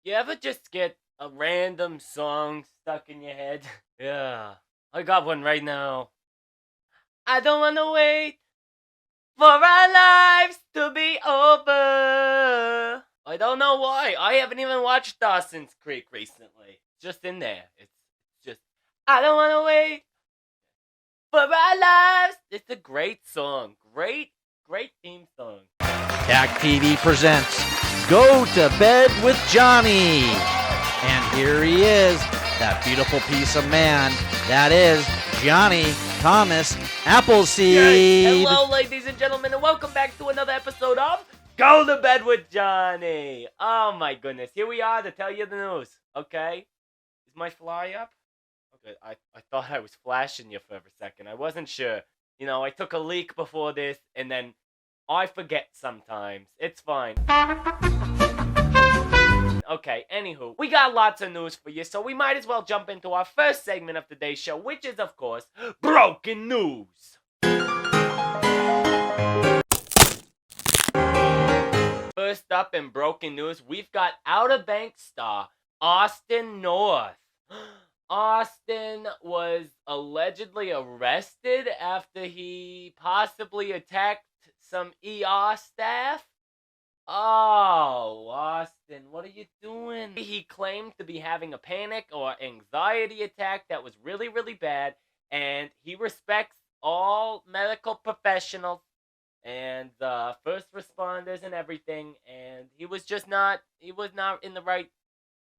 You ever just get a random song stuck in your head? Yeah, I got one right now. I don't wanna wait for our lives to be over. I don't know why. I haven't even watched Dawson's Creek recently. Just in there. It's just, I don't wanna wait for our lives. It's a great song. Great theme song. TAC TV presents Go to Bed with Jonny. And here he is, that beautiful piece of man. That is Jonny Thomas Appleseed. Yes. Hello, ladies and gentlemen, and welcome back to another episode of Go to Bed with Jonny. Oh my goodness, here we are to tell you the news. Okay, is my fly up? Okay, I thought I was flashing you for a second. I wasn't sure. You know, I took a leak before this, and then I forget sometimes. It's fine. Okay, anywho, we got lots of news for you, so we might as well jump into our first segment of today's show, which is, of course, Broken News. First up in Broken News, we've got Outer Banks star Austin North. Austin was allegedly arrested after he possibly attacked some ER staff. Oh, Austin, what are you doing? He claimed to be having a panic or anxiety attack that was really, really bad, and he respects all medical professionals and first responders and everything, and he was not in the right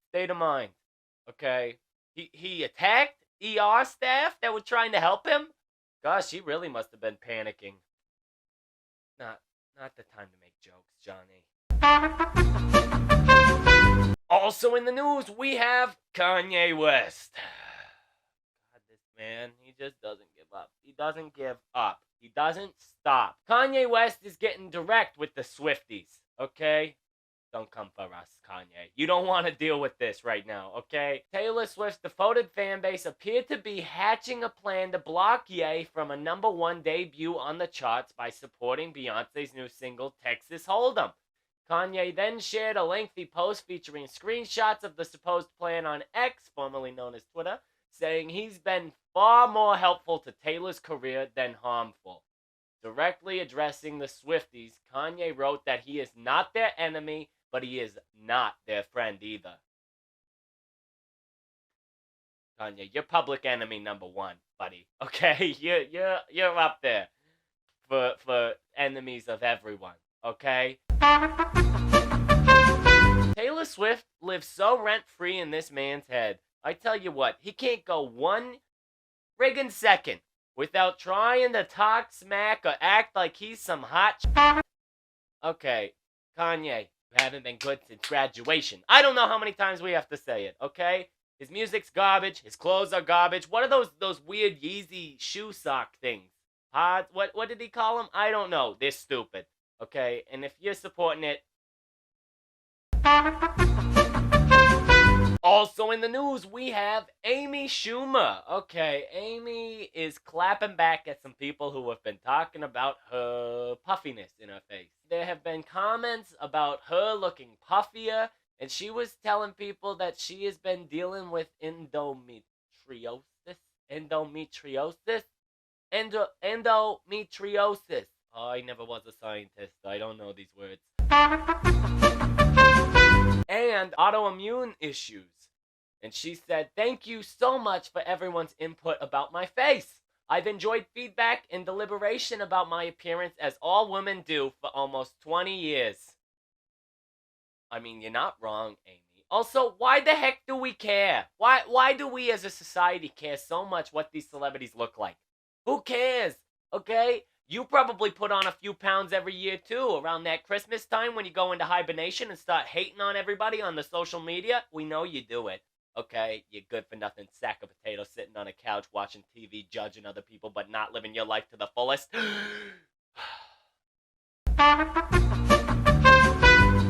state of mind, okay? He attacked ER staff that were trying to help him? Gosh, he really must have been panicking. Not the time to make jokes, Jonny. Also in the news, we have Kanye West. God, this man, he just doesn't give up. He doesn't give up. He doesn't stop. Kanye West is getting direct with the Swifties, okay? Don't come for us, Kanye. You don't want to deal with this right now, okay? Taylor Swift's devoted fan base appeared to be hatching a plan to block Ye from a #1 debut on the charts by supporting Beyonce's new single, Texas Hold'em. Kanye then shared a lengthy post featuring screenshots of the supposed plan on X, formerly known as Twitter, saying he's been far more helpful to Taylor's career than harmful. Directly addressing the Swifties, Kanye wrote that he is not their enemy, but he is not their friend either. Kanye, you're public enemy #1, buddy. Okay, you're up there for enemies of everyone. Okay. Taylor Swift lives so rent-free in this man's head. I tell you what, he can't go one friggin' second without trying to talk smack or act like he's some hot Okay, Kanye, you haven't been good since graduation. I don't know how many times we have to say it, okay? His music's garbage, his clothes are garbage. What are those weird Yeezy shoe sock things? What did he call them? I don't know. They're stupid, okay? And if you're supporting it... Also in the news, we have Amy Schumer. Okay, Amy is clapping back at some people who have been talking about her puffiness in her face. There have been comments about her looking puffier, and she was telling people that she has been dealing with endometriosis. Oh, I never was a scientist. I don't know these words. And autoimmune issues. And she said, "Thank you so much for everyone's input about my face. I've enjoyed feedback and deliberation about my appearance as all women do for almost 20 years. I mean, you're not wrong, Amy. Also, why the heck do we care? Why do we as a society care so much what these celebrities look like? Who cares? Okay? You probably put on a few pounds every year, too, around that Christmas time when you go into hibernation and start hating on everybody on the social media. We know you do it, okay? You good-for-nothing sack of potatoes sitting on a couch watching TV, judging other people, but not living your life to the fullest.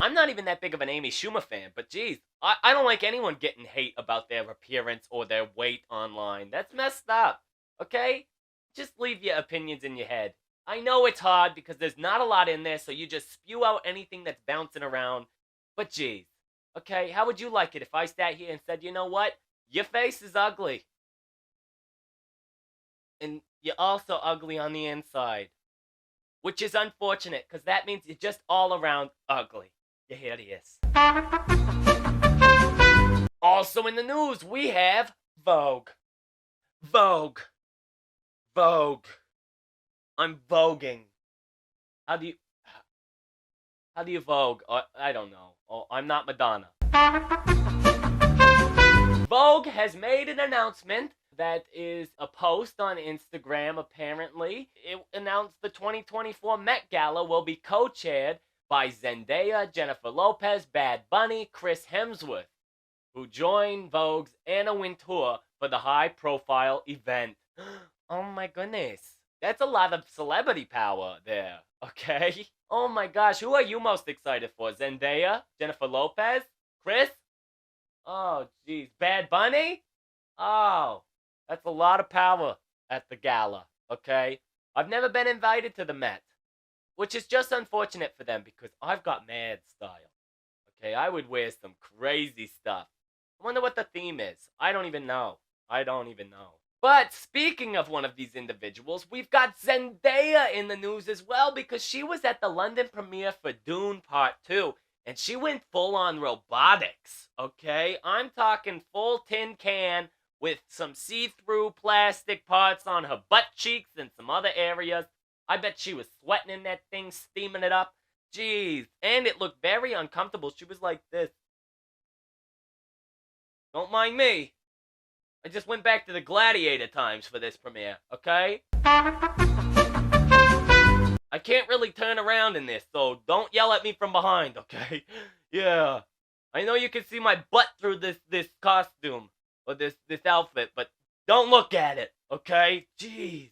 I'm not even that big of an Amy Schumer fan, but geez, I don't like anyone getting hate about their appearance or their weight online. That's messed up, okay? Just leave your opinions in your head. I know it's hard because there's not a lot in there, so you just spew out anything that's bouncing around. But geez, Okay, how would you like it if I sat here and said, you know what? Your face is ugly. And you're also ugly on the inside. Which is unfortunate, because that means you're just all around ugly. Yeah, here it is. Also in the news, we have Vogue. Vogue. Vogue. I'm voguing. How do you Vogue? I don't know. Oh, I'm not Madonna. Vogue has made an announcement that is a post on Instagram, apparently. It announced the 2024 Met Gala will be co-chaired by Zendaya, Jennifer Lopez, Bad Bunny, Chris Hemsworth, who joined Vogue's Anna Wintour for the high-profile event. Oh my goodness. That's a lot of celebrity power there, okay? Oh my gosh, who are you most excited for? Zendaya? Jennifer Lopez? Chris? Oh, jeez. Bad Bunny? Oh, that's a lot of power at the gala, okay? I've never been invited to the Met, which is just unfortunate for them because I've got mad style, okay? I would wear some crazy stuff. I wonder what the theme is. I don't even know. But speaking of one of these individuals, we've got Zendaya in the news as well because she was at the London premiere for Dune Part 2 and she went full on robotics, okay? I'm talking full tin can with some see-through plastic parts on her butt cheeks and some other areas. I bet she was sweating in that thing, steaming it up. Jeez. And it looked very uncomfortable. She was like this. Don't mind me. I just went back to the Gladiator times for this premiere, okay? I can't really turn around in this, so don't yell at me from behind, okay? Yeah. I know you can see my butt through this costume, or this outfit, but don't look at it, okay? Jeez.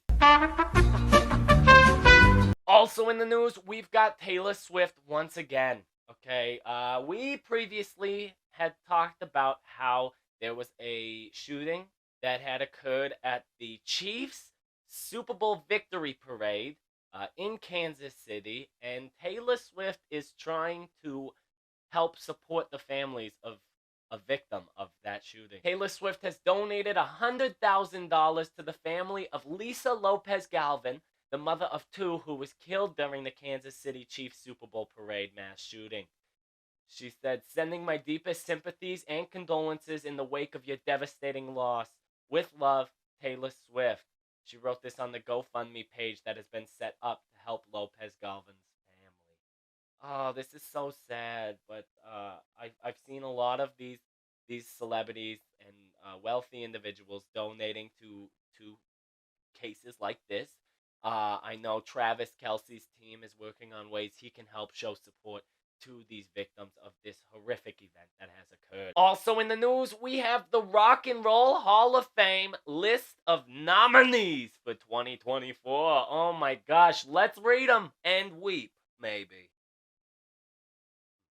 Also in the news, we've got Taylor Swift once again, okay? We previously had talked about how there was a shooting that had occurred at the Chiefs Super Bowl victory parade in Kansas City, and Taylor Swift is trying to help support the families of a victim of that shooting. Taylor Swift has donated $100,000 to the family of Lisa Lopez Galvin, the mother of two who was killed during the Kansas City Chiefs Super Bowl parade mass shooting. She said, sending my deepest sympathies and condolences in the wake of your devastating loss. With love, Taylor Swift. She wrote this on the GoFundMe page that has been set up to help Lopez Galvin's family. Oh, this is so sad, but I've seen a lot of these celebrities and wealthy individuals donating to cases like this. I know Travis Kelce's team is working on ways he can help show support to these victims of this horrific event that has occurred. Also in the news, we have the Rock and Roll Hall of Fame list of nominees for 2024. Oh my gosh, let's read them and weep, maybe.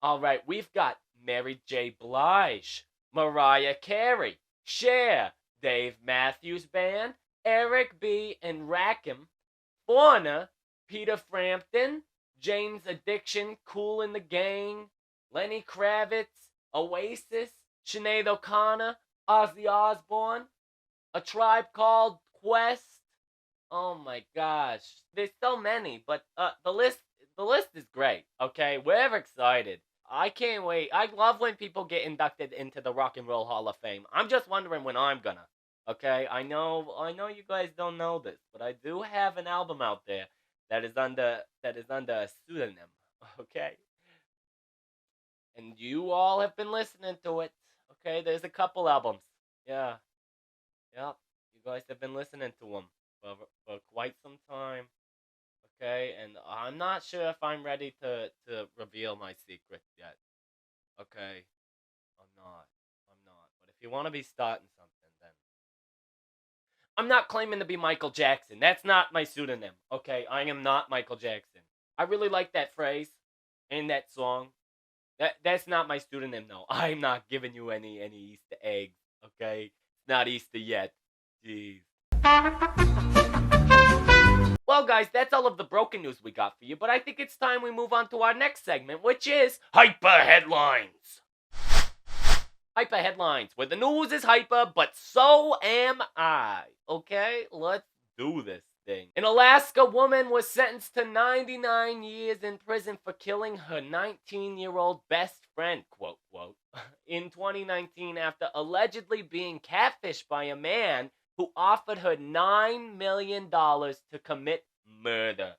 All right, we've got Mary J. Blige, Mariah Carey, Cher, Dave Matthews Band, Eric B. and Rakim, Foreigner, Peter Frampton, James Addiction, Kool and the Gang, Lenny Kravitz, Oasis, Sinead O'Connor, Ozzy Osbourne, A Tribe Called Quest. Oh my gosh, there's so many, but the list is great. Okay, we're excited. I can't wait. I love when people get inducted into the Rock and Roll Hall of Fame. I'm just wondering when I'm gonna. Okay, I know you guys don't know this, but I do have an album out there that is under a pseudonym, okay? And you all have been listening to it, okay? There's a couple albums, yeah. You guys have been listening to them for quite some time, okay? And I'm not sure if I'm ready to reveal my secrets yet, okay? I'm not. But if you want to be starting something, then I'm not claiming to be Michael Jackson. That's not my pseudonym, okay? I am not Michael Jackson. I really like that phrase and that song. That's not my pseudonym, though. I'm not giving you any Easter eggs, okay? It's not Easter yet. Jeez. Well, guys, that's all of the broken news we got for you, but I think it's time we move on to our next segment, which is Hyper Headlines. Hyper headlines, where the news is hyper, but so am I. Okay, let's do this thing. An Alaska woman was sentenced to 99 years in prison for killing her 19-year-old best friend, quote, quote, in 2019 after allegedly being catfished by a man who offered her $9 million to commit murder.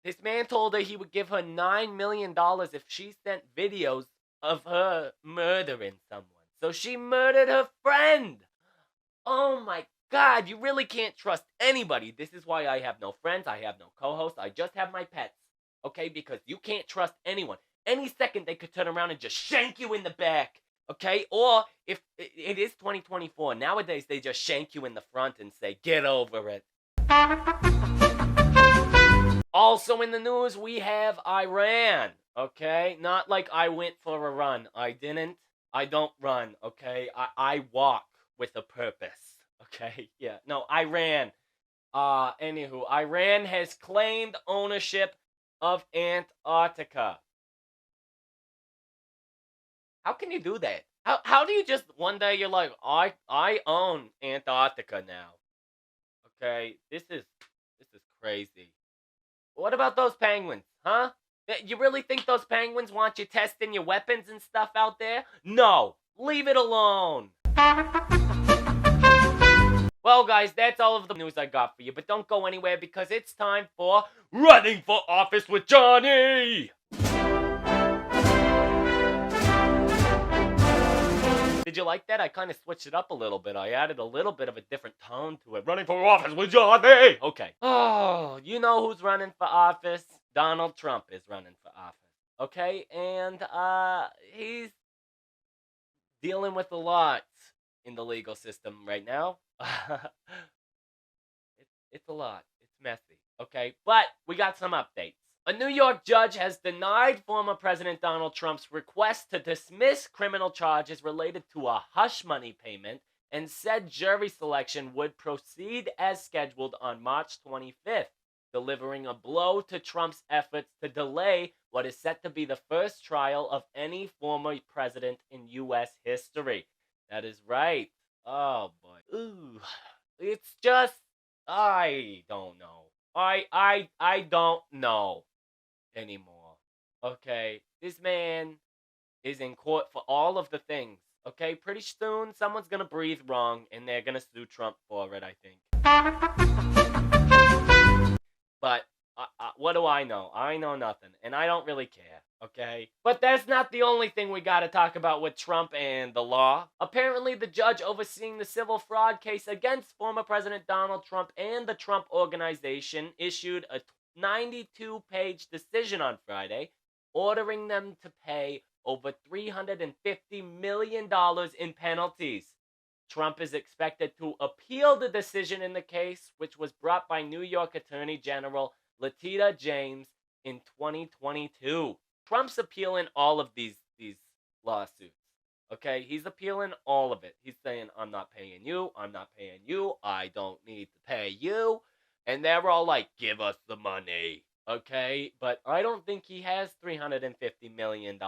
This man told her he would give her $9 million if she sent videos of her murdering someone. So she murdered her friend. Oh my God, you really can't trust anybody. This is why I have no friends, I have no co-hosts, I just have my pets. Okay, because you can't trust anyone. Any second they could turn around and just shank you in the back. Okay, or if it is 2024, nowadays they just shank you in the front and say, get over it. Also in the news, we have Iran, okay? Not like I went for a run. I didn't. I don't run, okay? I walk with a purpose, okay? Yeah, no, Iran. Anywho, Iran has claimed ownership of Antarctica. How can you do that? How do you just, one day you're like, I own Antarctica now. Okay, this is crazy. What about those penguins, huh? You really think those penguins want you testing your weapons and stuff out there? No, leave it alone. Well, guys, that's all of the news I got for you, but don't go anywhere because it's time for Running for Office with Jonny! Did you like that? I kind of switched it up a little bit. I added a little bit of a different tone to it. Running for office with Jonny! Okay. Oh, you know who's running for office? Donald Trump is running for office. Okay? And, he's dealing with a lot in the legal system right now. It's a lot. It's messy. Okay? But we got some updates. A New York judge has denied former President Donald Trump's request to dismiss criminal charges related to a hush money payment and said jury selection would proceed as scheduled on March 25th, delivering a blow to Trump's efforts to delay what is set to be the first trial of any former president in U.S. history. That is right. Oh, boy. Ooh. It's just, I don't know. I don't know anymore. Okay, this man is in court for all of the things. Okay, pretty soon someone's gonna breathe wrong and they're gonna sue Trump for it, I think. But what do I know? I know nothing, and I don't really care, okay? But that's not the only thing we gotta talk about with Trump and the law. Apparently, the judge overseeing the civil fraud case against former President Donald Trump and the Trump Organization issued a 92-page decision on Friday, ordering them to pay over $350 million in penalties. Trump is expected to appeal the decision in the case, which was brought by New York Attorney General Letitia James in 2022. Trump's appealing all of these lawsuits. Okay, he's appealing all of it. He's saying, I'm not paying you, I don't need to pay you. And they're all like, give us the money, okay? But I don't think he has $350 million.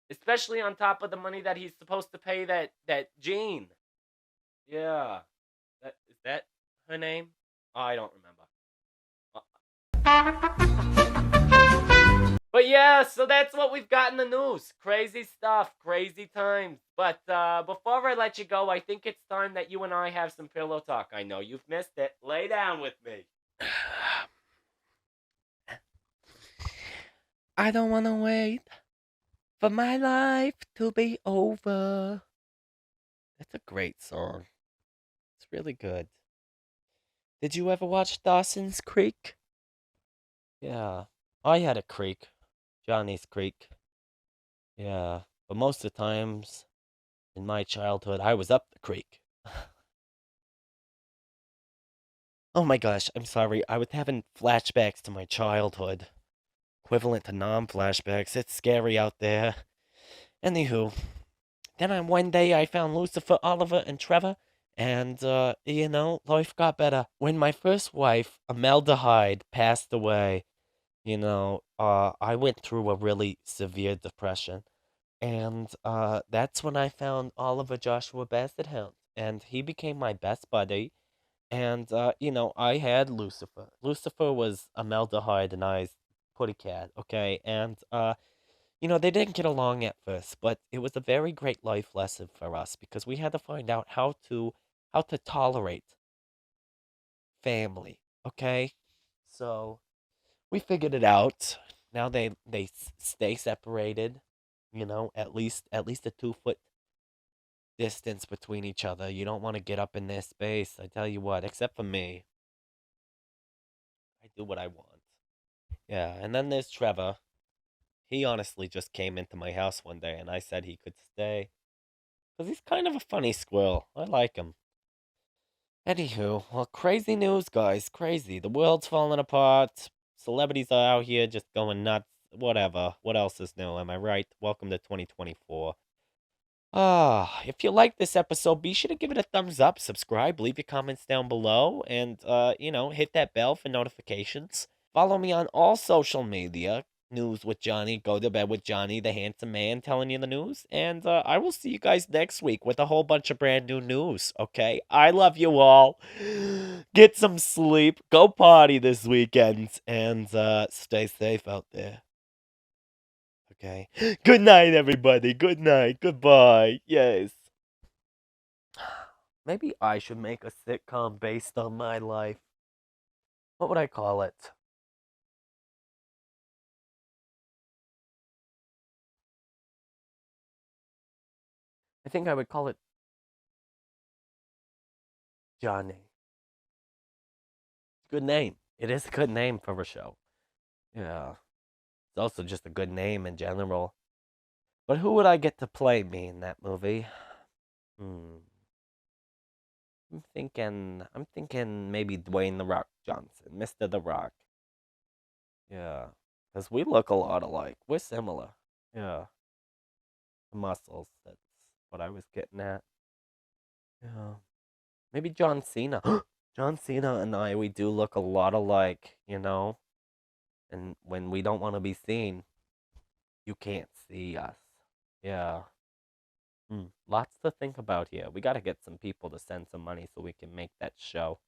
Especially on top of the money that he's supposed to pay that Jean. Yeah. Is that her name? I don't remember. But yeah, so that's what we've got in the news. Crazy stuff, crazy times. But before I let you go, I think it's time that you and I have some pillow talk. I know you've missed it. Lay down with me. I don't want to wait for my life to be over. That's a great song. It's really good. Did you ever watch Dawson's Creek? Yeah, I had a creek. Johnny's Creek. Yeah, but most of the times in my childhood, I was up the creek. Oh my gosh, I'm sorry. I was having flashbacks to my childhood. Equivalent to non-flashbacks. It's scary out there. Anywho, then on one day I found Lucifer, Oliver, and Trevor, and, life got better. When my first wife, Imelda Hyde, passed away, I went through a really severe depression. And that's when I found Oliver Joshua Bassett Hound. And he became my best buddy. And, I had Lucifer. Lucifer was Amaldehyde and I's Putty Cat, okay? And, they didn't get along at first, but it was a very great life lesson for us because we had to find out how to tolerate family, okay? So we figured it out. Now they stay separated, at least a 2 foot distance between each other. You don't want to get up in their space. I tell you what, except for me, I do what I want. Yeah, and then there's Trevor. He honestly just came into my house one day, and I said he could stay because he's kind of a funny squirrel. I like him. Anywho, well, crazy news, guys. Crazy. The world's falling apart. Celebrities are out here just going nuts. Whatever. What else is new? Am I right? Welcome to 2024. If you like this episode, be sure to give it a thumbs up, subscribe, leave your comments down below, and, hit that bell for notifications. Follow me on all social media. News with Jonny, Go to Bed with Jonny, the handsome man telling you the news. And I will see you guys next week with a whole bunch of brand new news, okay? I love you all. Get some sleep, go party this weekend, and stay safe out there. Okay. Good night, everybody. Good night. Goodbye. Yes. Maybe I should make a sitcom based on my life. What would I call it? I think I would call it Jonny. Good name. It is a good name for a show. Yeah. It's also just a good name in general. But who would I get to play me in that movie? I'm thinking maybe Dwayne The Rock Johnson, Mr. The Rock. Yeah. Because we look a lot alike. We're similar. Yeah. The muscles. That's what I was getting at. Yeah. Maybe John Cena. John Cena and I, we do look a lot alike, And when we don't want to be seen, you can't see us. Yeah. Lots to think about here. We got to get some people to send some money so we can make that show.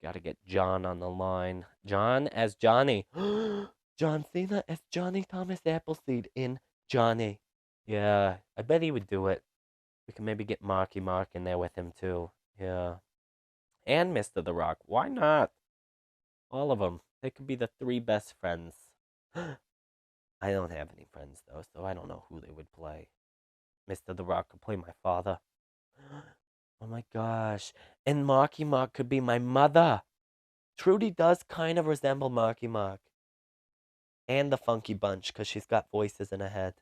Got to get John on the line. John as Jonny. John Cena as Jonny Thomas Appleseed in Jonny. Yeah, I bet he would do it. We can maybe get Marky Mark in there with him too. Yeah. And Mr. The Rock. Why not? All of them. They could be the 3 best friends. I don't have any friends though, so I don't know who they would play. Mr. The Rock could play my father. Oh my gosh. And Marky Mark could be my mother. Trudy does kind of resemble Marky Mark. And the Funky Bunch, because she's got voices in her head.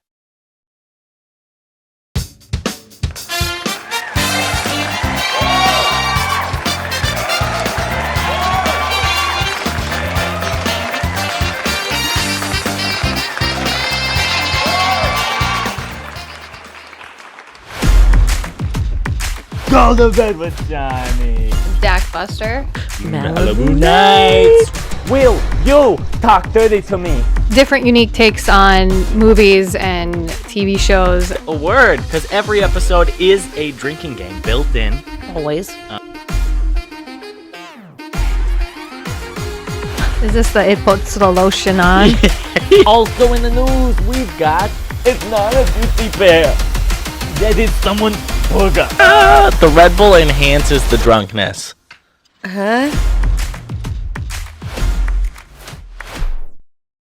Go to Bed with Jonny. Dak Buster. Malibu Nights. Will you talk dirty to me? Different unique takes on movies and TV shows. A word, because every episode is a drinking game built in. Always. Is this the it puts the lotion on? Also in the news, we've got it's not a juicy bear. That is someone's booger. The Red Bull enhances the drunkenness. Huh?